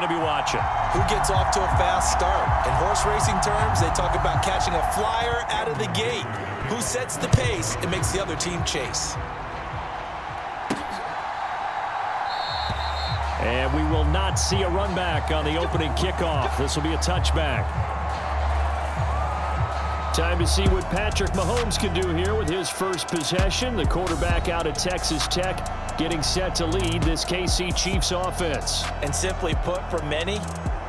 going to be watching? Who gets off to a fast start? In horse racing terms, they talk about catching a flyer out of the gate. Who sets the pace and makes the other team chase? And we will not see a run back on the opening kickoff. This will be a touchback. Time to see what Patrick Mahomes can do here with his first possession. The quarterback out of Texas Tech getting set to lead this KC Chiefs offense. And simply put, for many,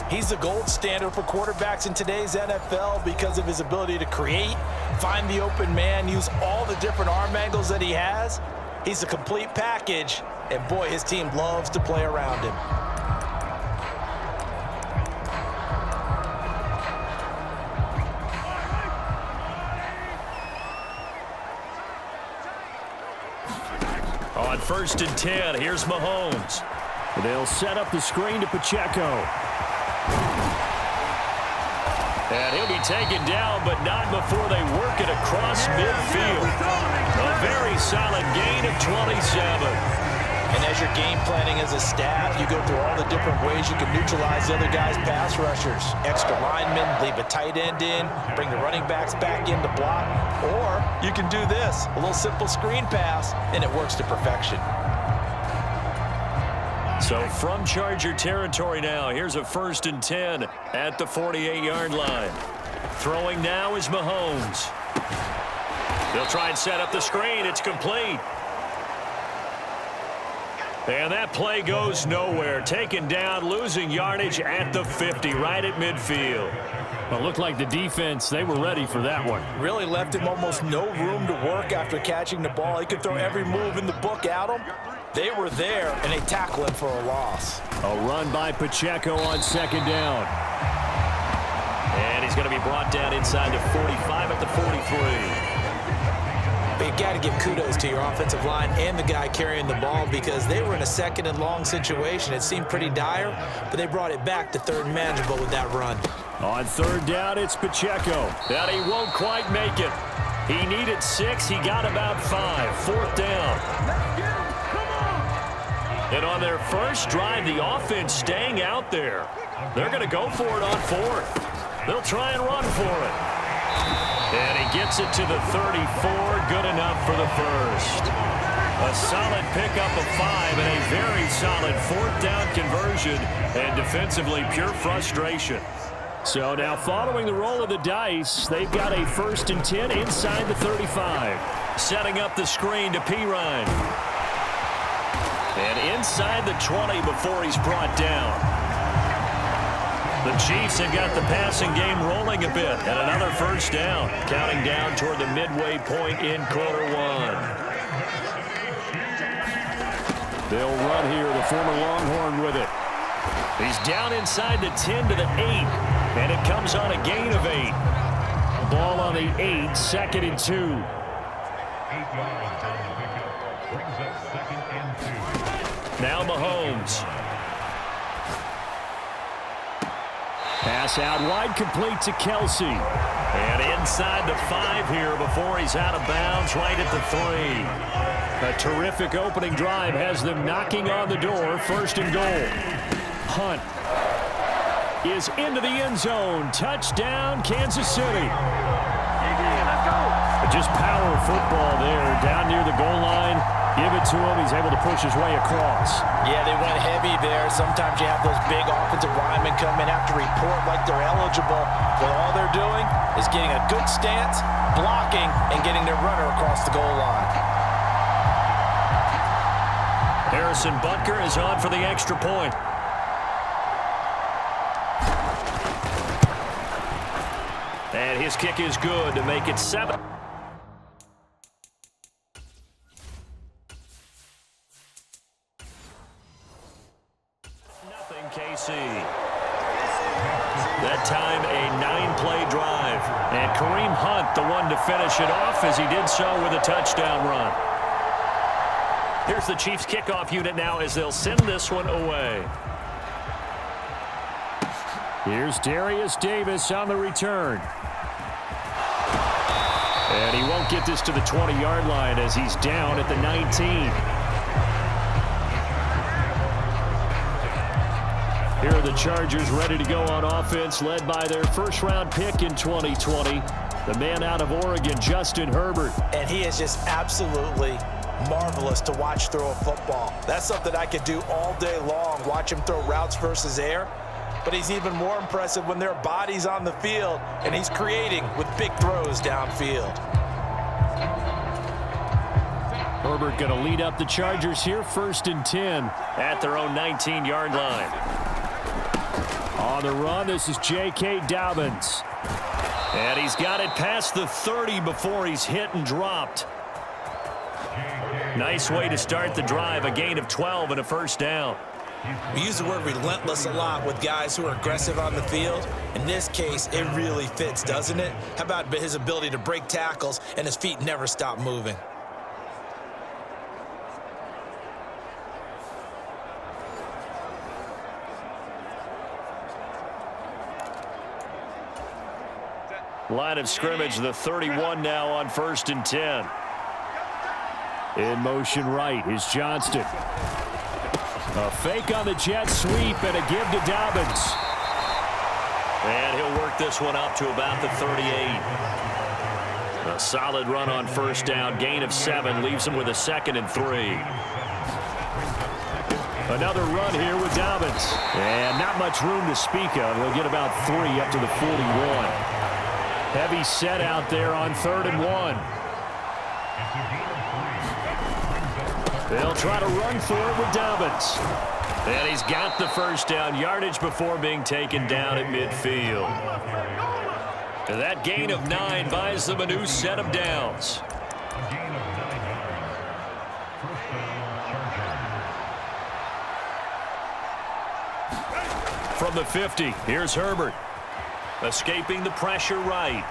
he's the gold standard for quarterbacks in today's NFL because of his ability to create, find the open man, use all the different arm angles that he has. He's a complete package, and boy, his team loves to play around him. On 1st and 10, here's Mahomes. They'll set up the screen to Pacheco. And he'll be taken down, but not before they work it across midfield. A very solid gain of 27. And as you're game planning as a staff, you go through all the different ways you can neutralize the other guy's pass rushers. Extra linemen, leave a tight end in, bring the running backs back in to block. Or you can do this, a little simple screen pass, and it works to perfection. So from Charger territory now, here's a 1st and 10 at the 48-yard line. Throwing now is Mahomes. They'll try and set up the screen. It's complete. And that play goes nowhere. Taken down, losing yardage at the 50, right at midfield. Well, it looked like the defense, they were ready for that one. Really left him almost no room to work after catching the ball. He could throw every move in the book at him. They were there, and they tackle him for a loss. A run by Pacheco on 2nd down. And he's going to be brought down inside the 45 at the 43. But you got to give kudos to your offensive line and the guy carrying the ball because they were in a 2nd and long situation. It seemed pretty dire, but they brought it back to 3rd and manageable with that run. On 3rd down, it's Pacheco. That he won't quite make it. He needed 6. He got about 5. 4th down. And on their first drive, the offense staying out there. They're going to go for it on 4th. They'll try and run for it. And he gets it to the 34. Good enough for the first. A solid pickup of 5 and a very solid 4th down conversion. And defensively, pure frustration. So now following the roll of the dice, they've got a 1st and 10 inside the 35. Setting up the screen to Pirine. And inside the 20 before he's brought down. The Chiefs have got the passing game rolling a bit. And another 1st down. Counting down toward the midway point in quarter 1. They'll run here, the former Longhorn with it. He's down inside the 10 to the 8. And it comes on a gain of 8. Ball on the 8, 2nd and 2. 8 yards on the pickup. Brings up 2nd and 2. Now Mahomes. Pass out wide, complete to Kelsey. And inside the 5 here before he's out of bounds, right at the 3. A terrific opening drive has them knocking on the door. 1st and goal. Hunt is into the end zone. Touchdown, Kansas City. Just power football there down near the goal line. Give it to him. He's able to push his way across. Yeah, they went heavy there. Sometimes you have those big offensive linemen come in, have to report like they're eligible. But all they're doing is getting a good stance, blocking, and getting their runner across the goal line. Harrison Butker is on for the extra point. And his kick is good to make it 7. Nothing KC. That time a 9-play drive. And Kareem Hunt the one to finish it off as he did so with a touchdown run. Here's the Chiefs kickoff unit now as they'll send this one away. Here's Darius Davis on the return. And he won't get this to the 20-yard line as he's down at the 19. Here are the Chargers ready to go on offense, led by their first-round pick in 2020, the man out of Oregon, Justin Herbert. And he is just absolutely marvelous to watch throw a football. That's something I could do all day long, watch him throw routes versus air. But he's even more impressive when there are bodies on the field, and he's creating with big throws downfield. Herbert going to lead up the Chargers here, 1st and 10 at their own 19-yard line. On the run, this is J.K. Dobbins. And he's got it past the 30 before he's hit and dropped. Nice way to start the drive, a gain of 12 and a first down. We use the word relentless a lot with guys who are aggressive on the field. In this case, it really fits, doesn't it? How about his ability to break tackles and his feet never stop moving? Line of scrimmage, the 31 now on 1st and 10. In motion right is Johnston. A fake on the jet sweep and a give to Dobbins. And he'll work this one up to about the 38. A solid run on first down, gain of 7, leaves him with a 2nd and 3. Another run here with Dobbins. And not much room to speak of. He'll get about 3 up to the 41. Heavy set out there on 3rd and 1. They'll try to run for it with Dobbins. And he's got the first down, yardage before being taken down at midfield. And that gain of 9 buys them a new set of downs. From the 50, here's Herbert. Escaping the pressure right.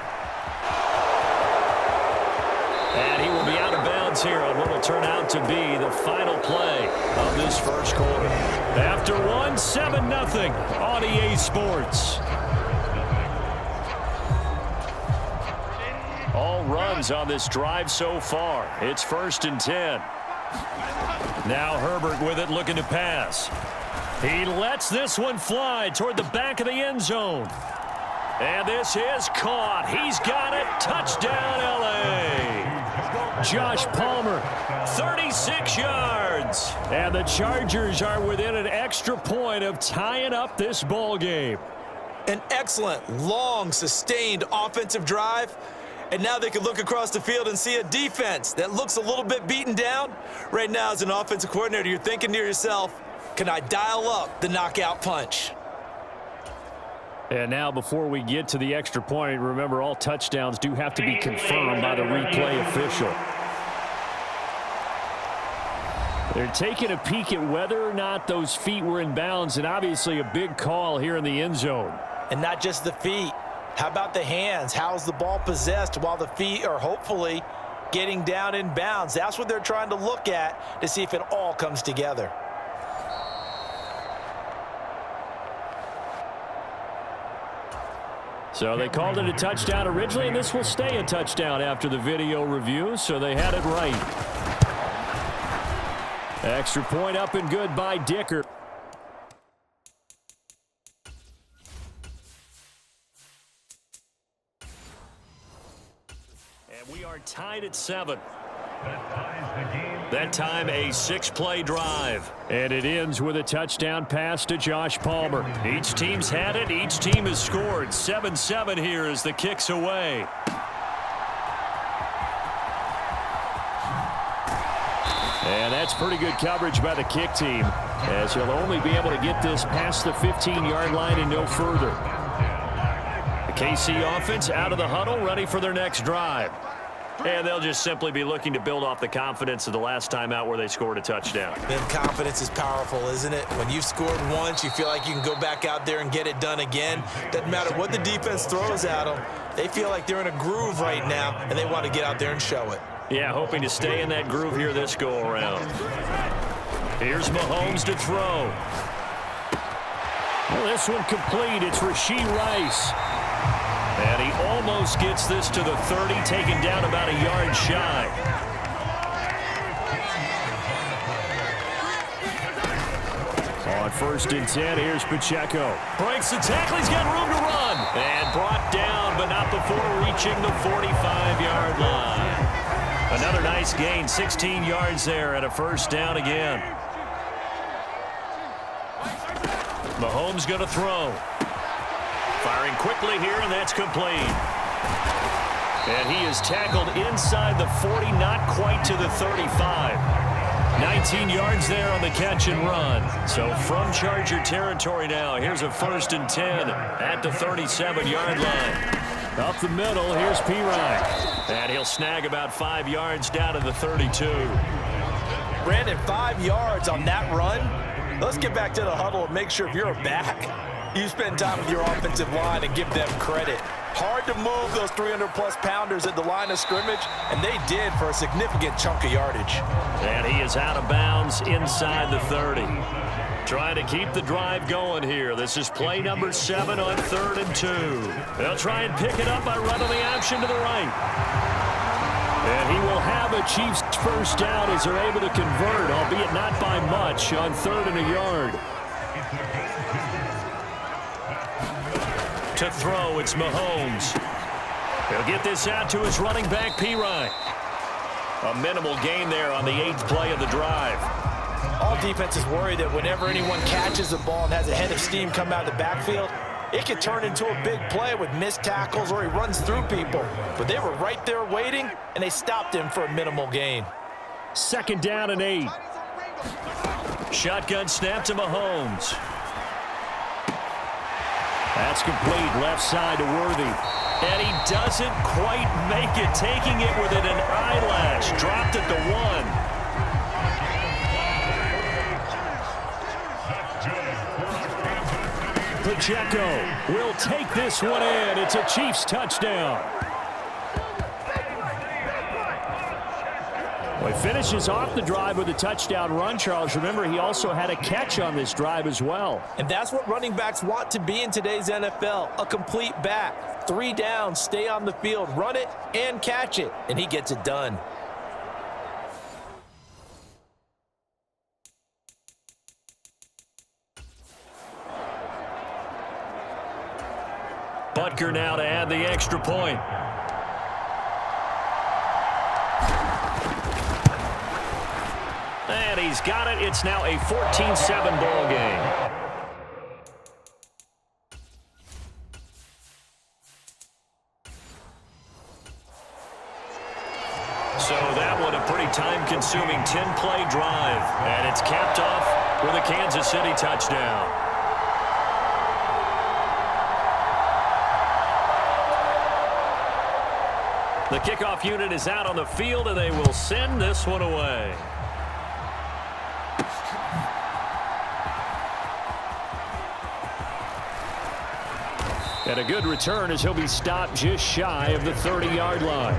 And he will be out of bounds here on what will turn out to be the final play of this first quarter. After one, 7-0 on EA Sports. All runs on this drive so far. It's 1st and 10. Now Herbert with it, looking to pass. He lets this one fly toward the back of the end zone. And this is caught. He's got it. Touchdown, L.A. Josh Palmer, 36 yards. And the Chargers are within an extra point of tying up this ball game. An excellent, long, sustained offensive drive. And now they can look across the field and see a defense that looks a little bit beaten down. Right now, as an offensive coordinator, you're thinking to yourself, can I dial up the knockout punch? And now before we get to the extra point, remember all touchdowns do have to be confirmed by the replay official. They're taking a peek at whether or not those feet were in bounds, and obviously a big call here in the end zone. And not just the feet. How about the hands? How's the ball possessed while the feet are hopefully getting down in bounds? That's what they're trying to look at to see if it all comes together. So they called it a touchdown originally, and this will stay a touchdown after the video review, so they had it right. Extra point up and good by Dicker. And we are tied at 7. That time a 6-play drive. And it ends with a touchdown pass to Josh Palmer. Each team's had it. Each team has scored. 7-7 here as the kick's away. And that's pretty good coverage by the kick team, as he'll only be able to get this past the 15-yard line and no further. The KC offense out of the huddle, ready for their next drive. And they'll just simply be looking to build off the confidence of the last time out where they scored a touchdown. Then confidence is powerful, isn't it? When you've scored once, you feel like you can go back out there and get it done again. Doesn't matter what the defense throws at them. They feel like they're in a groove right now, and they want to get out there and show it. Yeah, hoping to stay in that groove here this go-around. Here's Mahomes to throw. Well, this one complete. It's Rashee Rice. And he almost gets this to the 30, taken down about a yard shy. On On 1st and 10, here's Pacheco. Breaks the tackle. He's got room to run. And brought down, but not before reaching the 45-yard line. Another nice gain, 16 yards there, and a 1st down again. Mahomes going to throw. Firing quickly here, and that's complete. And he is tackled inside the 40, not quite to the 35. 19 yards there on the catch and run. So from Charger territory now, here's a 1st and 10 at the 37-yard line. Up the middle, here's Pirine. And he'll snag about 5 yards down to the 32. Brandon, 5 yards on that run. Let's get back to the huddle and make sure if you're a back, you spend time with your offensive line and give them credit. Hard to move those 300-plus pounders at the line of scrimmage, and they did for a significant chunk of yardage. And he is out of bounds inside the 30. Trying to keep the drive going here. This is play number 7 on 3rd and 2. They'll try and pick it up by running the option to the right. And he will have a Chiefs 1st down as they're able to convert, albeit not by much, on 3rd and a yard. To throw, it's Mahomes. He'll get this out to his running back, Pirine. A minimal gain there on the 8th play of the drive. All defenses worry that whenever anyone catches the ball and has a head of steam come out of the backfield, it could turn into a big play with missed tackles or he runs through people. But they were right there waiting, and they stopped him for a minimal gain. 2nd down and 8. Shotgun snap to Mahomes. That's complete, left side to Worthy. And he doesn't quite make it, taking it within an eyelash. Dropped at the 1. Pacheco will take this one in. It's a Chiefs touchdown. Well, he finishes off the drive with a touchdown run, Charles. Remember, he also had a catch on this drive as well. And that's what running backs want to be in today's NFL, a complete back. 3 downs, stay on the field, run it, and catch it. And he gets it done. Butker now to add the extra point. And he's got it. It's now a 14-7 ball game. So that one a pretty time-consuming 10-play drive. And it's capped off with a Kansas City touchdown. The kickoff unit is out on the field, and they will send this one away. And a good return as he'll be stopped just shy of the 30-yard line.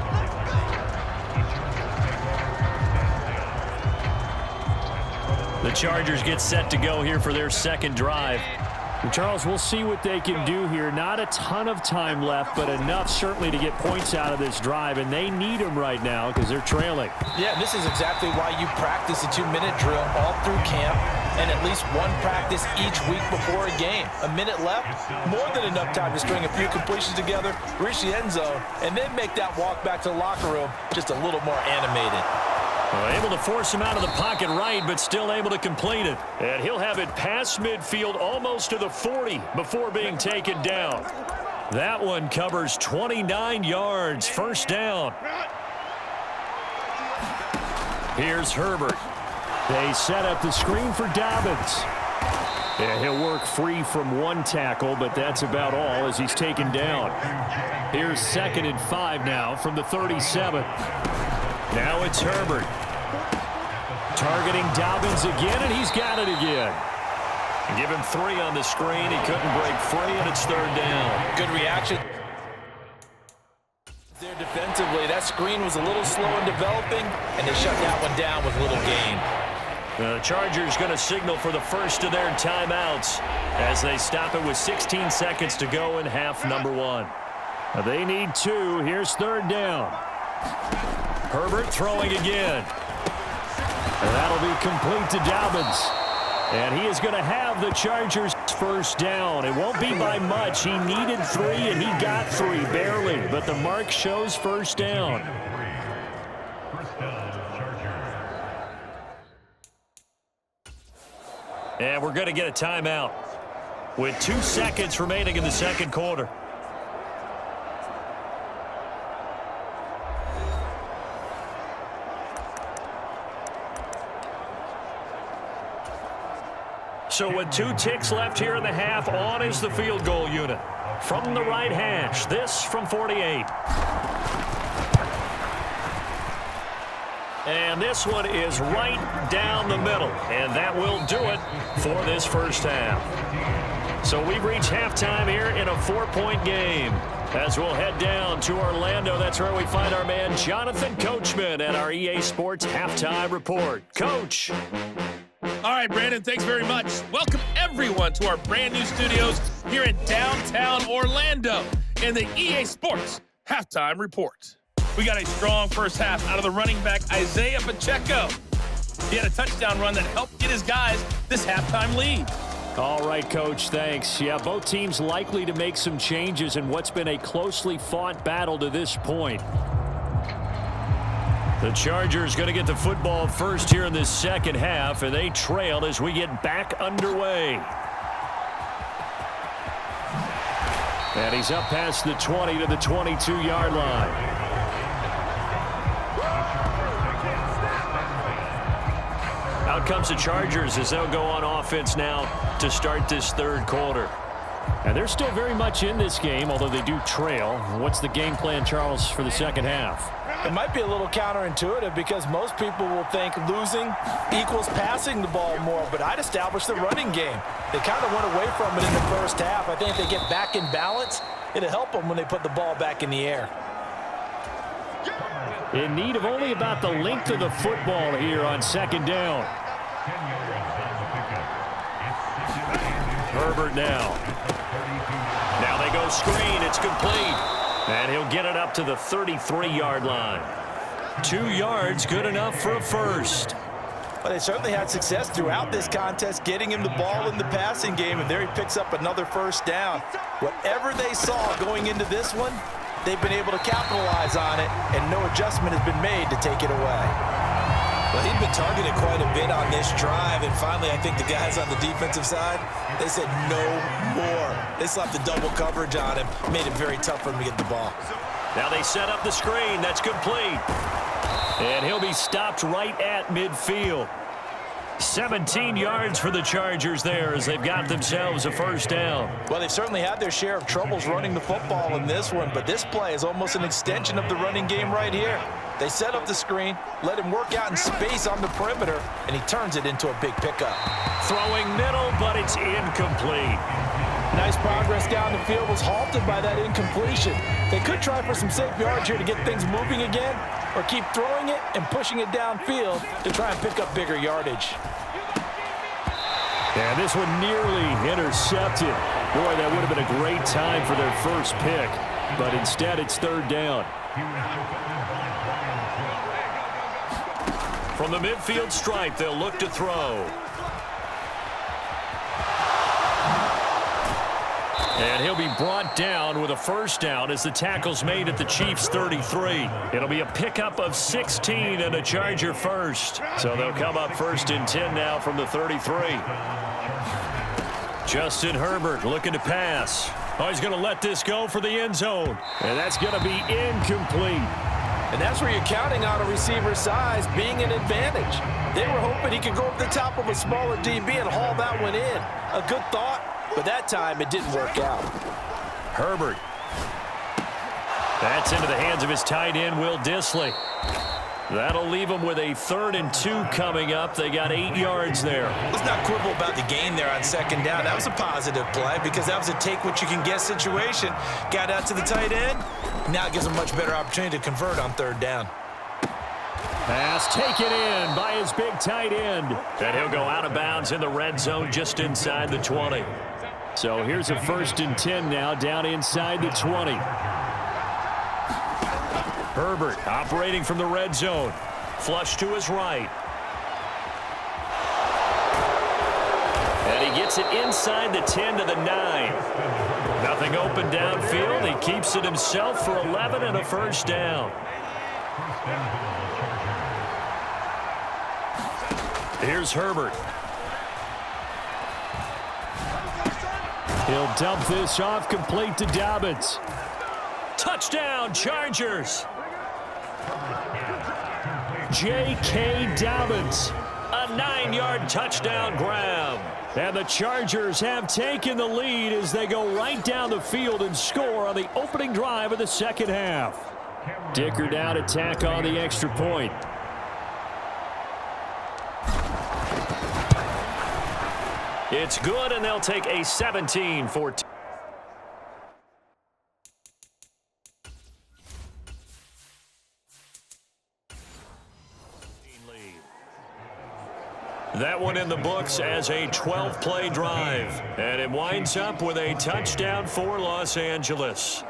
The Chargers get set to go here for their 2nd drive. And Charles, we'll see what they can do here. Not a ton of time left, but enough certainly to get points out of this drive, and they need them right now because they're trailing. Yeah, this is exactly why you practice a 2-minute drill all through camp and at least one practice each week before a game. A minute left, more than enough time to string a few completions together, reach the end zone, and then make that walk back to the locker room just a little more animated. Well, able to force him out of the pocket right, but still able to complete it. And he'll have it past midfield almost to the 40 before being taken down. That one covers 29 yards. 1st down. Here's Herbert. They set up the screen for Dobbins. Yeah, he'll work free from one tackle, but that's about all as he's taken down. Here's 2nd and 5 now from the 37. Now it's Herbert. Targeting Dobbins again, and he's got it again. Give him 3 on the screen. He couldn't break free, and it's 3rd down. Good reaction there defensively. That screen was a little slow in developing, and they shut that one down with little gain. The Chargers going to signal for the first of their timeouts as they stop it with 16 seconds to go in half number 1. They need 2. Here's 3rd down. Herbert throwing again. And that'll be complete to Dobbins. And he is going to have the Chargers first down. It won't be by much. He needed 3, and he got 3, barely. But the mark shows first down. First down, Chargers. And we're going to get a timeout with 2 seconds remaining in the second quarter. So with 2 ticks left here in the half, on is the field goal unit. From the right hash, this from 48. And this one is right down the middle. And that will do it for this first half. So we've reached halftime here in a 4-point game. As we'll head down to Orlando, that's where we find our man Jonathan Coachman at our EA Sports Halftime Report. Coach. All right, Brandon, thanks very much. Welcome, everyone, to our brand new studios here in downtown Orlando in the EA Sports Halftime Report. We got a strong first half out of the running back, Isaiah Pacheco. He had a touchdown run that helped get his guys this halftime lead. All right, Coach, thanks. Yeah, both teams likely to make some changes in what's been a closely fought battle to this point. The Chargers going to get the football first here in this second half, and they trail as we get back underway. And he's up past the 20 to the 22-yard line. Out comes the Chargers as they'll go on offense now to start this third quarter. And they're still very much in this game, although they do trail. What's the game plan, Charles, for the second half? It might be a little counterintuitive because most people will think losing equals passing the ball more, but I'd establish the running game. They kind of went away from it in the first half. I think if they get back in balance, it'll help them when they put the ball back in the air. In need of only about the length of the football here on second down. Herbert now. Now they go screen. It's complete. And he'll get it up to the 33-yard line. 2 yards, good enough for a first. But they certainly had success throughout this contest, getting him the ball in the passing game, and there he picks up another first down. Whatever they saw going into this one, they've been able to capitalize on it, and no adjustment has been made to take it away. Well, he'd been targeted quite a bit on this drive, and finally I think the guys on the defensive side, they said no more. They slapped the double coverage on him, made it very tough for him to get the ball. Now they set up the screen. That's complete. And he'll be stopped right at midfield. 17 yards for the Chargers there as they've got themselves a first down. Well, they've certainly had their share of troubles running the football in this one, but this play is almost an extension of the running game right here. They set up the screen, let him work out in space on the perimeter, and he turns it into a big pickup. Throwing middle, but it's incomplete. Nice progress down the field was halted by that incompletion. They could try for some safe yards here to get things moving again, or keep throwing it and pushing it downfield to try and pick up bigger yardage. And this one nearly intercepted. Boy, that would have been a great time for their first pick, but instead it's third down. From the midfield stripe, they'll look to throw. And he'll be brought down with a first down as the tackle's made at the Chiefs' 33. It'll be a pickup of 16 and a Charger first. So they'll come up first and 10 now from the 33. Justin Herbert looking to pass. Oh, he's going to let this go for the end zone. And that's going to be incomplete. And that's where you're counting on a receiver's size being an advantage. They were hoping he could go up the top of a smaller DB and haul that one in. A good thought, but that time it didn't work out. Herbert. That's into the hands of his tight end, Will Dissly. That'll leave him with a 3rd and 2 coming up. They got 8 yards there. Let's not quibble about the gain there on second down. That was a positive play because that was a take-what-you-can-get situation. Got out to the tight end. Now it gives him a much better opportunity to convert on third down. Pass taken in by his big tight end. And he'll go out of bounds in the red zone just inside the 20. So here's a 1st and 10 now down inside the 20. Herbert operating from the red zone. Flush to his right. gets it inside the 10 to the 9. Nothing open downfield. He keeps it himself for 11 and a first down. Here's Herbert. He'll dump this off complete to Dobbins. Touchdown, Chargers. J.K. Dobbins. A 9-yard touchdown grab. And the Chargers have taken the lead as they go right down the field and score on the opening drive of the second half. Dicker down to tack on the extra point. It's good, and they'll take a 17-14 lead. That one in the books as a 12-play drive, and it winds up with a touchdown for Los Angeles.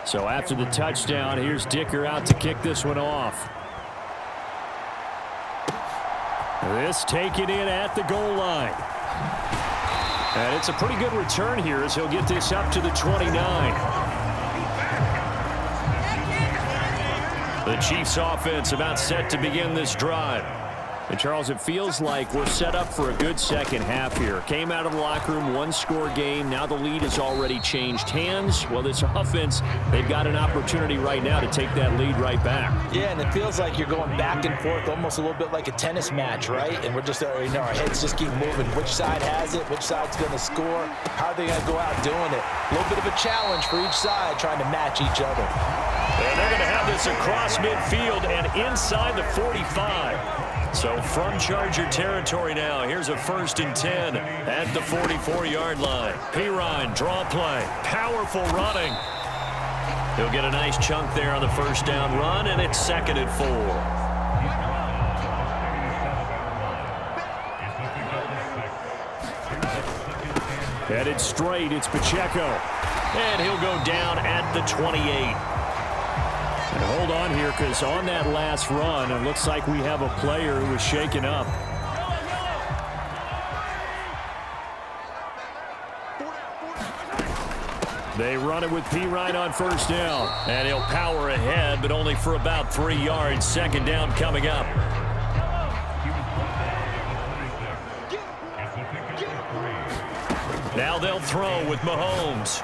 So after the touchdown, here's Dicker out to kick this one off. This taken in at the goal line. And it's a pretty good return here as he'll get this up to the 29. The Chiefs offense about set to begin this drive. And Charles, it feels like we're set up for a good second half here. Came out of the locker room, one-score game. Now the lead has already changed hands. Well, this offense, they've got an opportunity right now to take that lead right back. Yeah, and it feels like you're going back and forth, almost a little bit like a tennis match, right? And we're just, our heads just keep moving. Which side has it? Which side's going to score? How are they going to go out doing it? A little bit of a challenge for each side, trying to match each other. And they're going to have this across midfield and inside the 45. So from Charger territory now, here's a 1st and 10 at the 44-yard line. Pirine, draw play, powerful running. He'll get a nice chunk there on the first down run, and it's 2nd and 4. Headed straight, it's Pacheco. And he'll go down at the 28. And hold on here, because on that last run, it looks like we have a player who was shaken up. They run it with Pirine on first down. And he'll power ahead, but only for about 3 yards. 2nd down coming up. Now they'll throw with Mahomes.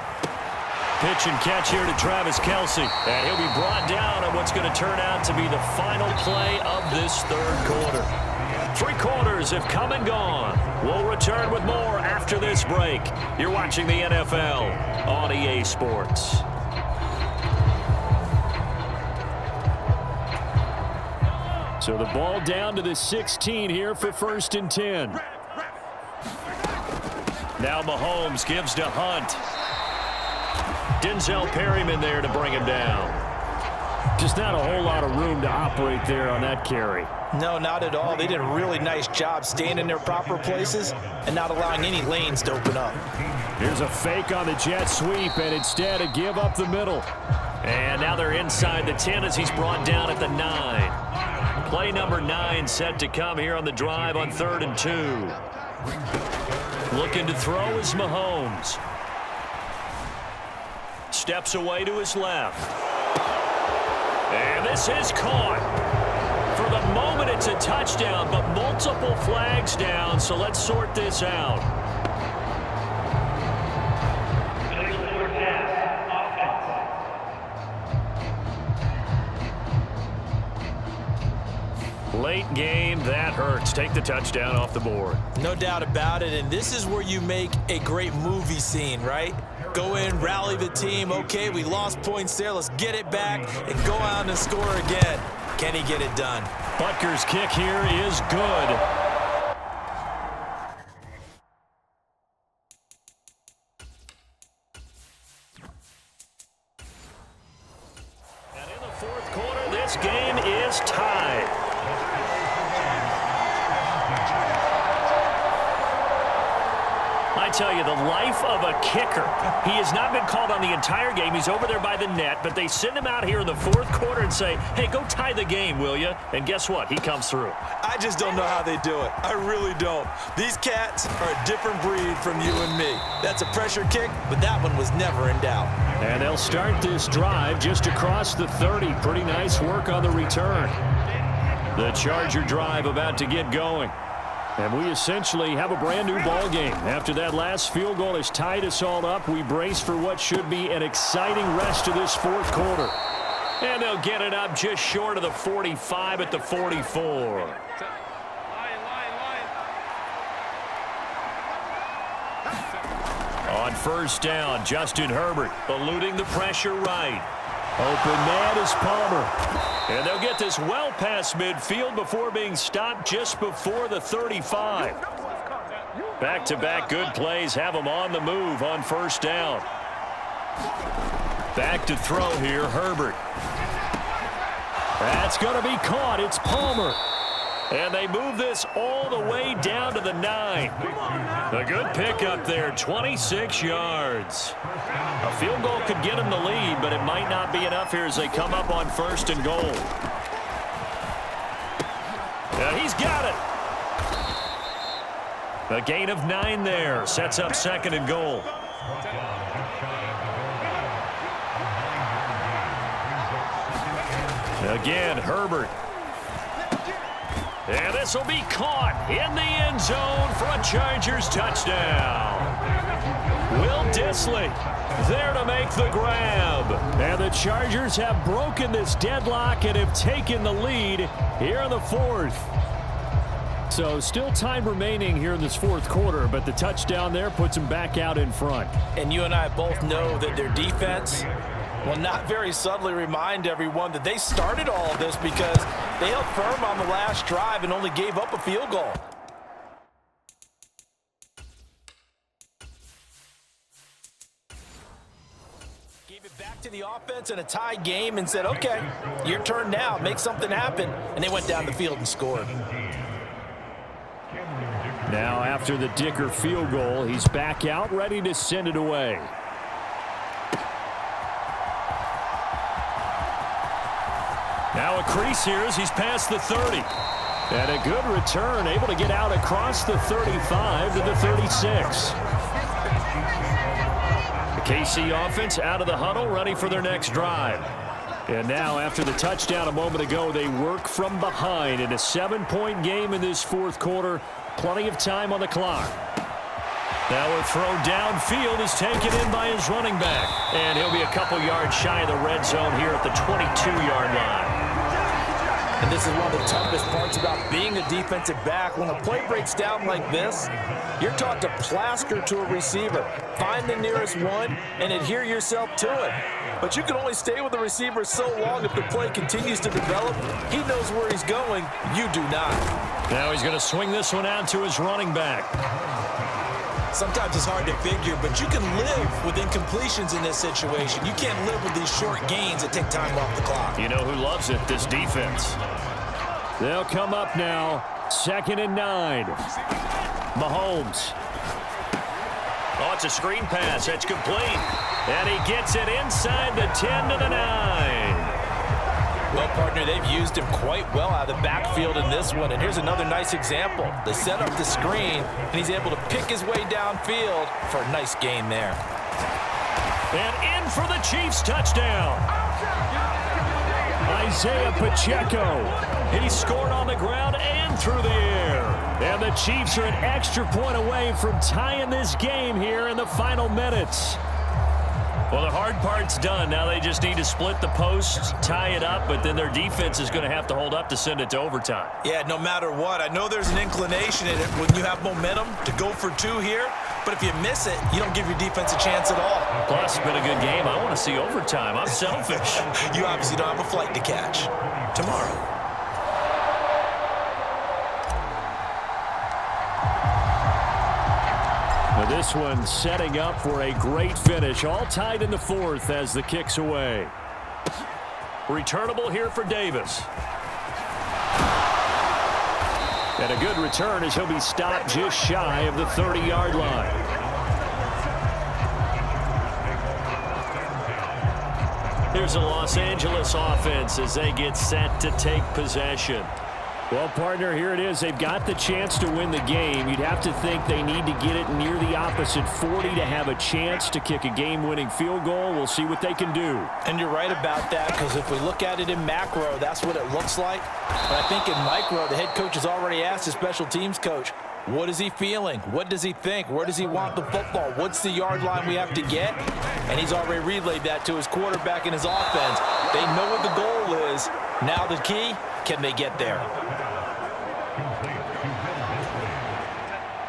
Pitch and catch here to Travis Kelce. And he'll be brought down on what's going to turn out to be the final play of this 3rd quarter. 3 quarters have come and gone. We'll return with more after this break. You're watching the NFL on EA Sports. So the ball down to the 16 here for 1st and 10. Now Mahomes gives to Hunt. Denzel Perryman there to bring him down. Just not a whole lot of room to operate there on that carry. No, not at all. They did a really nice job staying in their proper places and not allowing any lanes to open up. Here's a fake on the jet sweep, and instead a give up the middle. And now they're inside the 10 as he's brought down at the 9. Play number 9 set to come here on the drive on 3rd and 2. Looking to throw is Mahomes. Steps away to his left. And this is caught. For the moment, it's a touchdown, but multiple flags down, so let's sort this out. Late game, that hurts. Take the touchdown off the board. No doubt about it, and this is where you make a great movie scene, right? Go in, rally the team. Okay, we lost points there. Let's get it back and go out and score again. Can he get it done? Butker's kick here is good. And in the 4th quarter, this game is tied. I I tell you, the life of a kicker. He has not been called on the entire game. He's over there by the net, but they send him out here in the fourth quarter and say, hey, go tie the game, will you? And guess what? He comes through. I just don't know how they do it. I really don't. These cats are a different breed from you and me. That's a pressure kick, but that one was never in doubt. And they'll start this drive just across the 30. Pretty nice work on the return. The Charger drive about to get going. And we essentially have a brand new ball game. After that last field goal has tied us all up, we brace for what should be an exciting rest of this fourth quarter. And they'll get it up just short of the 45 at the 44. On first down, Justin Herbert eluding the pressure right. Open man is Palmer. And they'll get this well past midfield before being stopped just before the 35. Back-to-back good plays have them on the move on first down. Back to throw here, Herbert. That's going to be caught. It's Palmer. And they move this all the way down to the 9. A good pickup there, 26 yards. A field goal could get them the lead, but it might not be enough here as they come up on first and goal. Yeah, he's got it. A gain of 9 there. Sets up second and goal. Again, Herbert. And this will be caught in the end zone for a Chargers touchdown. Will Dissly there to make the grab. And the Chargers have broken this deadlock and have taken the lead here in the fourth. So still time remaining here in this fourth quarter, but the touchdown there puts them back out in front. And you and I both know that their defense will not very subtly remind everyone that they started all of this because they held firm on the last drive and only gave up a field goal. Gave it back to the offense in a tie game and said, okay, your turn now, make something happen. And they went down the field and scored. Now after the Dicker field goal, he's back out ready to send it away. Now a crease here as he's past the 30. And a good return, able to get out across the 35 to the 36. The KC offense out of the huddle, ready for their next drive. And now after the touchdown a moment ago, they work from behind in a 7-point game in this fourth quarter. Plenty of time on the clock. Now a throw downfield is taken in by his running back. And he'll be a couple yards shy of the red zone here at the 22-yard line. And this is one of the toughest parts about being a defensive back. When a play breaks down like this, you're taught to plaster to a receiver. Find the nearest one and adhere yourself to it. But you can only stay with the receiver so long if the play continues to develop. He knows where he's going. You do not. Now he's going to swing this one out to his running back. Sometimes it's hard to figure, but you can live with incompletions in this situation. You can't live with these short gains that take time off the clock. You know who loves it? This defense. They'll come up now. 2nd and 9. Mahomes. Oh, it's a screen pass. It's complete. And he gets it inside the 10 to the 9. Well, partner, they've used him quite well out of the backfield in this one. And here's another nice example. They set up the screen, and he's able to pick his way downfield for a nice gain there. And in for the Chiefs touchdown. Isaiah Pacheco. He scored on the ground and through the air. And the Chiefs are an extra point away from tying this game here in the final minutes. Well, the hard part's done. Now they just need to split the posts, tie it up, but then their defense is going to have to hold up to send it to overtime. Yeah, no matter what. I know there's an inclination in it when you have momentum to go for 2 here, but if you miss it, you don't give your defense a chance at all. Plus, it's been a good game. I want to see overtime. I'm selfish. You obviously don't have a flight to catch tomorrow. This one setting up for a great finish. All tied in the fourth as the kick's away. Returnable here for Davis. And a good return as he'll be stopped just shy of the 30-yard line. Here's the Los Angeles offense as they get set to take possession. Well, partner, here it is. They've got the chance to win the game. You'd have to think they need to get it near the opposite 40 to have a chance to kick a game-winning field goal. We'll see what they can do. And you're right about that, because if we look at it in macro, that's what it looks like. But I think in micro, the head coach has already asked his special teams coach, what is he feeling? What does he think? Where does he want the football? What's the yard line we have to get? And he's already relayed that to his quarterback and his offense. They know what the goal is. Now the key, can they get there?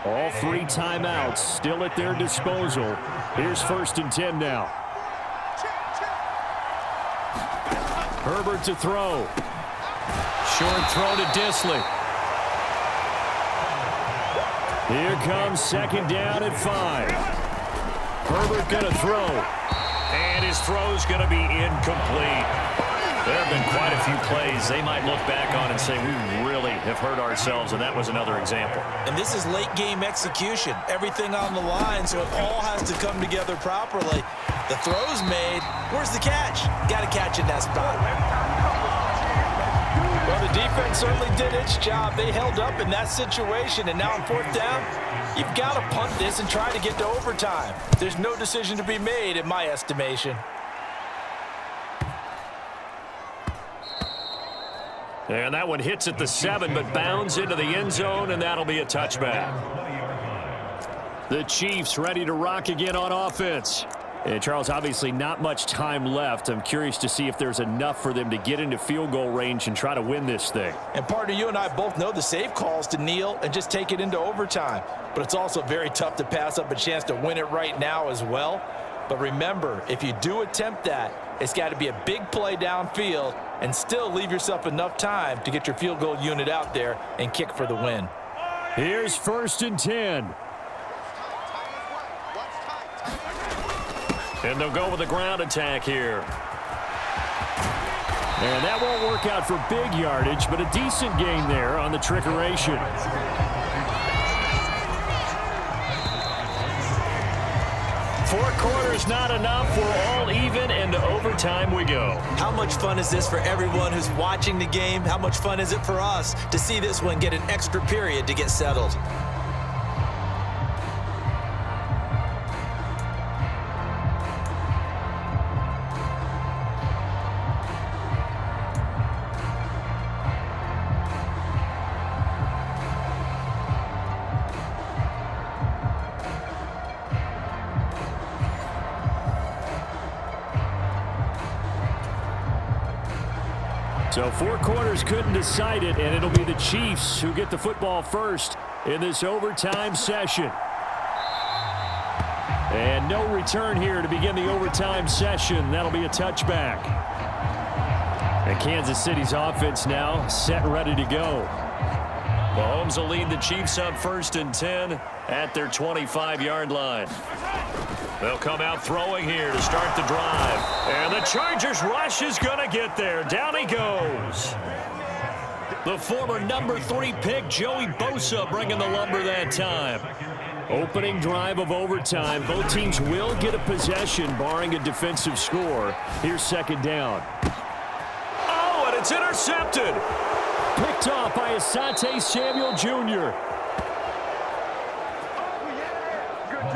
All 3 timeouts still at their disposal. Here's 1st and 10 now. Herbert to throw. Short throw to Disley. Here comes 2nd down at 5. Herbert going to throw. And his throw's going to be incomplete. There have been quite a few plays they might look back on and say, we really have hurt ourselves, and that was another example. And this is late game execution. Everything on the line, so it all has to come together properly. The throw's made. Where's the catch? Got to catch in that spot. Well, the defense certainly did its job. They held up in that situation, and now on 4th down, you've got to punt this and try to get to overtime. There's no decision to be made in my estimation. And that one hits at the 7, but bounds into the end zone, and that'll be a touchback. The Chiefs ready to rock again on offense. And Charles, obviously not much time left. I'm curious to see if there's enough for them to get into field goal range and try to win this thing. And partner, you and I both know the safe calls to kneel and just take it into overtime. But it's also very tough to pass up a chance to win it right now as well. But remember, if you do attempt that, it's got to be a big play downfield and still leave yourself enough time to get your field goal unit out there and kick for the win. Here's 1st and 10. And they'll go with a ground attack here. And that won't work out for big yardage, but a decent gain there on the trickeration. 4 quarters not enough. We're all even, and to overtime we go. How much fun is this for everyone who's watching the game? How much fun is it for us to see this one get an extra period to get settled? So 4 quarters couldn't decide it, and it'll be the Chiefs who get the football first in this overtime session. And no return here to begin the overtime session. That'll be a touchback. And Kansas City's offense now set and ready to go. Mahomes will lead the Chiefs up 1st and 10 at their 25-yard line. They'll come out throwing here to start the drive. And the Chargers rush is going to get there. Down he goes. The former number 3 pick, Joey Bosa, bringing the lumber that time. Opening drive of overtime. Both teams will get a possession, barring a defensive score. Here's 2nd down. Oh, and it's intercepted. Picked off by Asante Samuel Jr.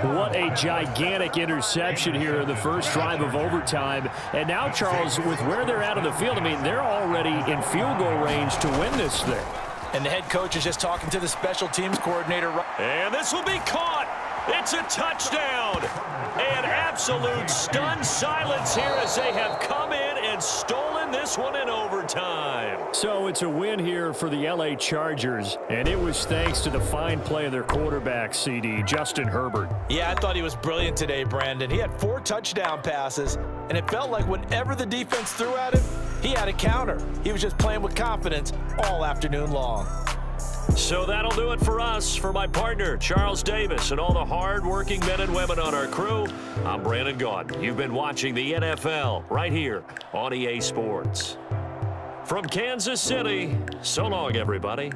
What a gigantic interception here in the first drive of overtime. And now, Charles, with where they're at on the field, I mean, they're already in field goal range to win this thing. And the head coach is just talking to the special teams coordinator. And this will be caught. It's a touchdown. An absolute stunned silence here as they have come in and stolen this one in overtime. So it's a win here for the LA Chargers, and it was thanks to the fine play of their quarterback, CD, Justin Herbert. Yeah, I thought he was brilliant today, Brandon. He had 4 touchdown passes, and it felt like whenever the defense threw at him, he had a counter. He was just playing with confidence all afternoon long. So that'll do it for us. For my partner, Charles Davis, and all the hard-working men and women on our crew, I'm Brandon Gaudin. You've been watching the NFL right here on EA Sports. From Kansas City, so long, everybody.